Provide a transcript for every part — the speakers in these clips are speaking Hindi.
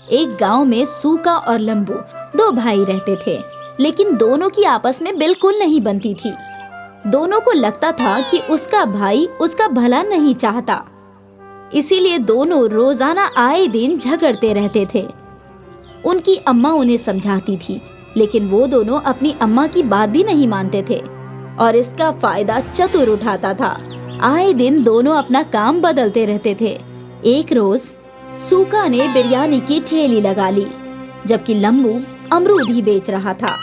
एक गांव में सूका और लंबू दो भाई रहते थे, लेकिन दोनों की आपस में बिल्कुल नहीं बनती थी। दोनों को लगता था कि उसका भाई उसका भला नहीं चाहता, इसीलिए दोनों रोजाना आए दिन झगड़ते रहते थे। उनकी अम्मा उन्हें समझाती थी, लेकिन वो दोनों अपनी अम्मा की बात भी नहीं मानते थे और इसका फायदा चतुर उठाता था। आए दिन दोनों अपना काम बदलते रहते थे। एक रोज सूका ने बिरयानी की ठेली लगा ली, जबकि लंबू अमरूद ही बेच रहा था।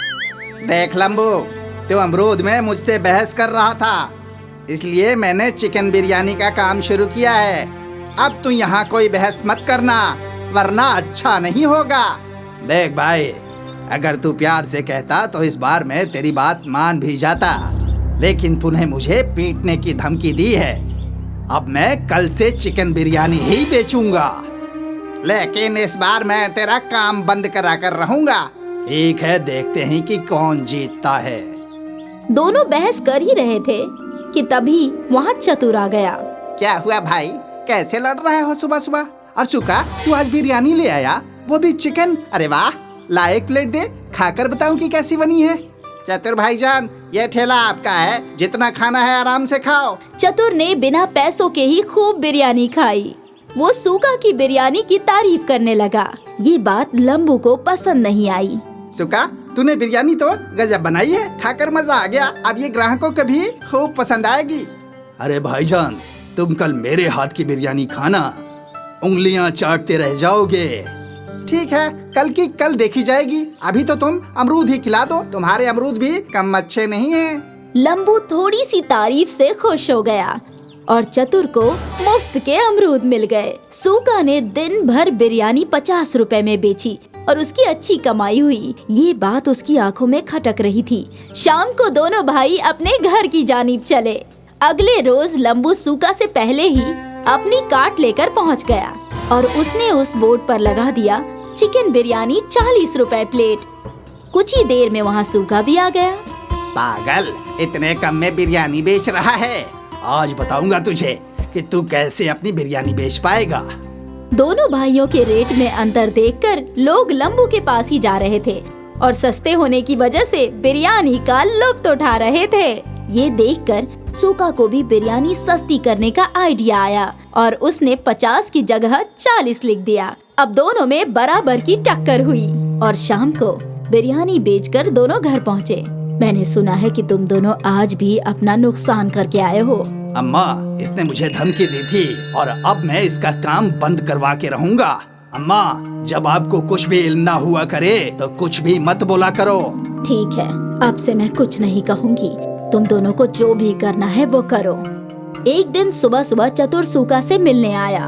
देख लंबू, तू अमरूद में मुझसे बहस कर रहा था, इसलिए मैंने चिकन बिरयानी का काम शुरू किया है। अब तू यहाँ कोई बहस मत करना, वरना अच्छा नहीं होगा। देख भाई, अगर तू प्यार से कहता तो इस बार मैं तेरी बात मान भी जाता, लेकिन तूने मुझे पीटने की धमकी दी है। अब मैं कल से चिकन बिरयानी ही बेचूंगा, लेकिन इस बार मैं तेरा काम बंद करा कर रहूंगा। ठीक है, देखते हैं कि कौन जीतता है। दोनों बहस कर ही रहे थे कि तभी वहाँ चतुर आ गया। क्या हुआ भाई, कैसे लड़ रहे हो सुबह सुबह? और चुका, तू आज बिरयानी ले आया, वो भी चिकन। अरे वाह, ला एक प्लेट दे, खाकर बताऊं कि कैसी बनी है। चतुर भाईजान, ये ठेला आपका है, जितना खाना है आराम से खाओ। चतुर ने बिना पैसों के ही खूब बिरयानी खाई। वो सूका की बिरयानी की तारीफ करने लगा। ये बात लंबू को पसंद नहीं आई। सुका, तूने बिरयानी तो गजब बनाई है, खाकर मजा आ गया। अब ये ग्राहकों को भी खूब पसंद आएगी। अरे भाईजान, तुम कल मेरे हाथ की बिरयानी खाना, उंगलियां चाटते रह जाओगे। ठीक है, कल की कल देखी जाएगी। अभी तो तुम अमरूद ही खिला दो, तुम्हारे अमरूद भी कम अच्छे नहीं हैं। लंबू थोड़ी सी तारीफ से खुश हो गया और चतुर को मुफ्त के अमरूद मिल गए। सूका ने दिन भर बिरयानी 50 रुपए में बेची और उसकी अच्छी कमाई हुई। ये बात उसकी आंखों में खटक रही थी। शाम को दोनों भाई अपने घर की जानिब चले। अगले रोज लंबू सूका से पहले ही अपनी कार्ट लेकर पहुंच गया और उसने उस बोर्ड पर लगा दिया, चिकन बिरयानी 40 रुपए प्लेट। कुछ ही देर में वहाँ सूका भी आ गया। पागल, इतने कम में बिरयानी बेच रहा है? आज बताऊंगा तुझे कि तू कैसे अपनी बिरयानी बेच पाएगा। दोनों भाइयों के रेट में अंतर देखकर लोग लंबू के पास ही जा रहे थे और सस्ते होने की वजह से बिरयानी का लुत्फ उठा रहे थे। ये देखकर सूका को भी बिरयानी सस्ती करने का आइडिया आया और उसने 50 की जगह 40 लिख दिया। अब दोनों में बराबर की टक्कर हुई और शाम को बिरयानी बेचकर दोनों घर पहुँचे। मैंने सुना है कि तुम दोनों आज भी अपना नुकसान करके आए हो। अम्मा, इसने मुझे धमकी दी थी और अब मैं इसका काम बंद करवा के रहूंगा। अम्मा, जब आपको कुछ भी इल्म ना हुआ करे तो कुछ भी मत बोला करो। ठीक है, अब से मैं कुछ नहीं कहूँगी। तुम दोनों को जो भी करना है वो करो। एक दिन सुबह सुबह चतुर सूका से मिलने आया।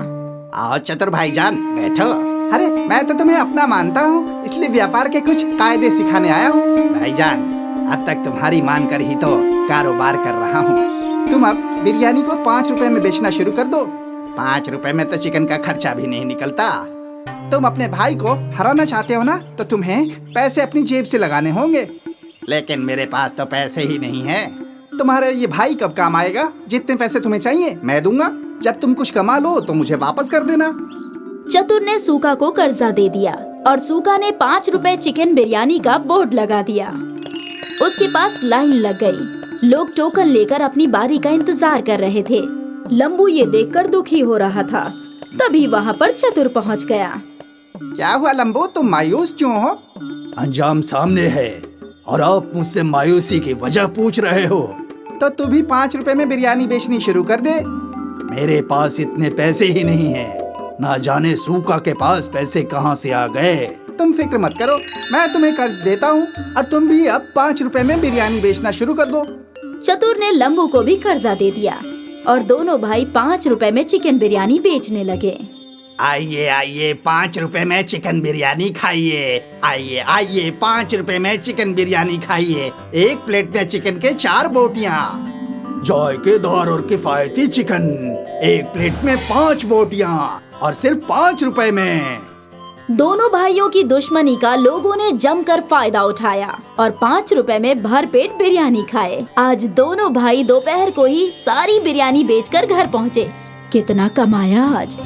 आओ चतुर भाईजान, बैठो। अरे मैं तो तुम्हें अपना मानता हूँ, इसलिए व्यापार के कुछ कायदे सिखाने आया हूँ। भाईजान, अब तक तुम्हारी मान कर ही तो कारोबार कर रहा हूँ। तुम अब बिरयानी को 5 रुपए में बेचना शुरू कर दो। 5 रुपए में तो चिकन का खर्चा भी नहीं निकलता। तुम अपने भाई को हराना चाहते हो ना, तो तुम्हें पैसे अपनी जेब से लगाने होंगे, लेकिन मेरे पास तो पैसे ही नहीं है। तुम्हारे ये भाई कब काम आएगा? जितने पैसे तुम्हें चाहिए मैं दूंगा। जब तुम कुछ कमा लो तो मुझे वापस कर देना। चतुर ने सूका को कर्जा दे दिया और सूका ने 5 रुपए चिकन बिरयानी का बोर्ड लगा दिया। उसके पास लाइन लग गई। लोग टोकन लेकर अपनी बारी का इंतजार कर रहे थे। लंबू ये देखकर दुखी हो रहा था। तभी वहाँ पर चतुर पहुँच गया। क्या हुआ लंबू, तुम मायूस क्यों हो? अंजाम सामने है और आप मुझसे मायूसी की वजह पूछ रहे हो। तो तू भी 5 रुपए में बिरयानी बेचनी शुरू कर दे। मेरे पास इतने पैसे ही नहीं है, ना जाने सूका के पास पैसे कहाँ से आ गए। तुम फिक्र मत करो, मैं तुम्हें कर्ज देता हूँ और तुम भी अब 5 रुपए में बिरयानी बेचना शुरू कर दो। चतुर ने लंबू को भी कर्जा दे दिया और दोनों भाई 5 रुपए में चिकन बिरयानी बेचने लगे। आइए आइए, 5 रुपए में चिकन बिरयानी खाइए। आइए आइए, 5 रुपए में चिकन बिरयानी खाइए। एक प्लेट में चिकन के 4 बोटियाँ, जायकेदार और किफायती चिकन। एक प्लेट में 5 बोटियाँ और सिर्फ 5 रुपए में। दोनों भाइयों की दुश्मनी का लोगों ने जमकर फायदा उठाया और 5 रुपए में भरपेट बिरयानी खाए। आज दोनों भाई दोपहर को ही सारी बिरयानी बेचकर घर पहुँचे। कितना कमाया आज।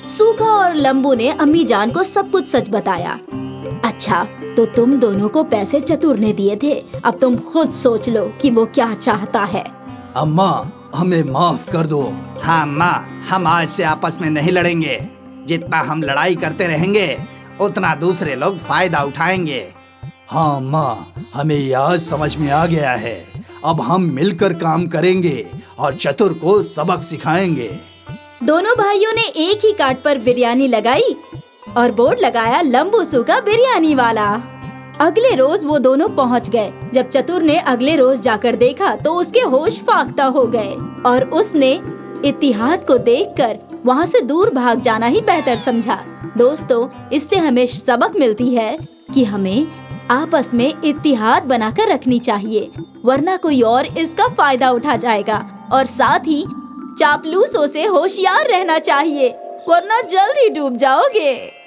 सूखा और लंबू ने अम्मी जान को सब कुछ सच बताया। अच्छा, तो तुम दोनों को पैसे चतुर ने दिए थे, अब तुम खुद सोच लो कि वो क्या चाहता है। अम्मा, हमें माफ कर दो। हाँ माँ, हम आज से आपस में नहीं लड़ेंगे। जितना हम लड़ाई करते रहेंगे उतना दूसरे लोग फायदा उठाएंगे। हाँ माँ, हमें ये आज समझ में आ गया है। अब हम मिलकर काम करेंगे और चतुर को सबक सिखाएंगे। दोनों भाइयों ने एक ही कार्ड पर बिरयानी लगाई और बोर्ड लगाया लंबू सूखा बिरयानी वाला। अगले रोज वो दोनों पहुंच गए। जब चतुर ने अगले रोज जाकर देखा तो उसके होश फाख्ता हो गए और उसने इत्तिहाद को देखकर वहां से दूर भाग जाना ही बेहतर समझा। दोस्तों, इससे हमें सबक मिलती है कि हमें आपस में इत्तिहाद बनाकर रखनी चाहिए, वरना कोई और इसका फायदा उठा जाएगा। और साथ ही चापलूसों से होशियार रहना चाहिए, वरना जल्द ही डूब जाओगे।